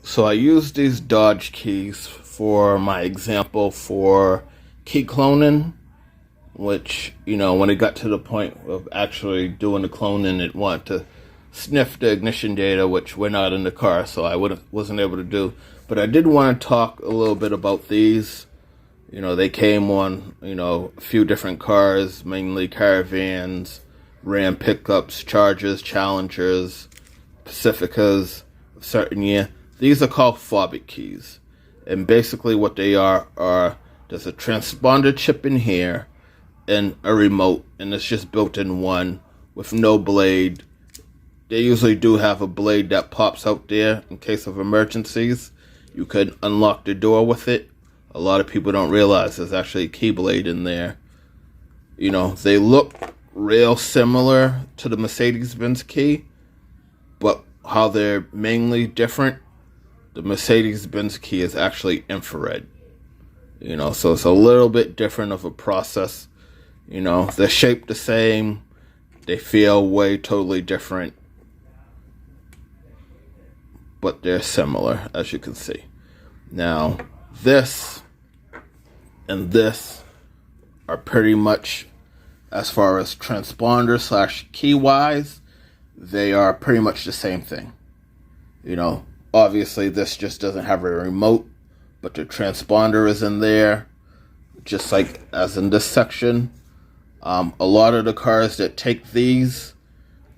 So I used these Dodge keys for my example for key cloning, which, when it got to the point of actually doing the cloning, it wanted to sniff the ignition data, which we're not in the car, so I wasn't able to do. But I did want to talk a little bit about these. They came on, a few different cars, mainly Caravans, Ram pickups, Chargers, Challengers, Pacificas, a certain year. These are called Fobik keys. And basically what they are there's a transponder chip in here and a remote, and it's just built in one with no blade. They usually do have a blade that pops out there in case of emergencies. You could unlock the door with it. A lot of people don't realize there's actually a key blade in there. They look real similar to the Mercedes-Benz key, but how they're mainly different, the Mercedes-Benz key is actually infrared. So it's a little bit different of a process. They're shaped the same. They feel way totally different, but they're similar, as you can see. Now, this and this are pretty much, as far as transponder / key wise, they are pretty much the same thing. Obviously this just doesn't have a remote, but the transponder is in there, just like as in this section. A lot of the cars that take these,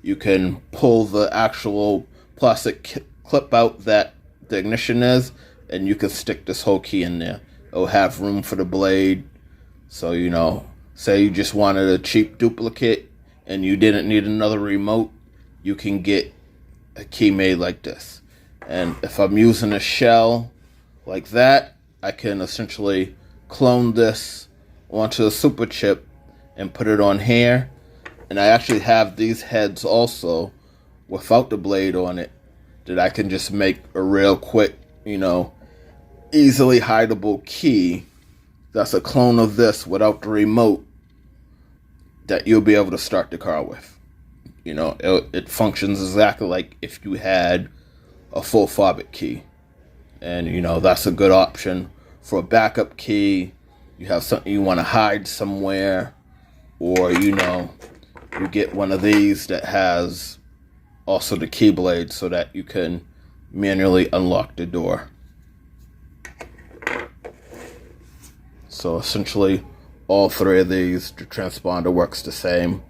you can pull the actual plastic clip out that the ignition is, and you can stick this whole key in there. It'll have room for the blade. So, say you just wanted a cheap duplicate and you didn't need another remote, you can get a key made like this. And if I'm using a shell like that, I can essentially clone this onto a super chip and put it on here. And I actually have these heads also without the blade on it that I can just make a real quick, easily hideable key that's a clone of this without the remote that you'll be able to start the car with. It functions exactly like if you had a full Fobik key. And, that's a good option for a backup key. You have something you want to hide somewhere, or, you get one of these that has also the key blade so that you can manually unlock the door. So essentially, all three of these, the transponder works the same.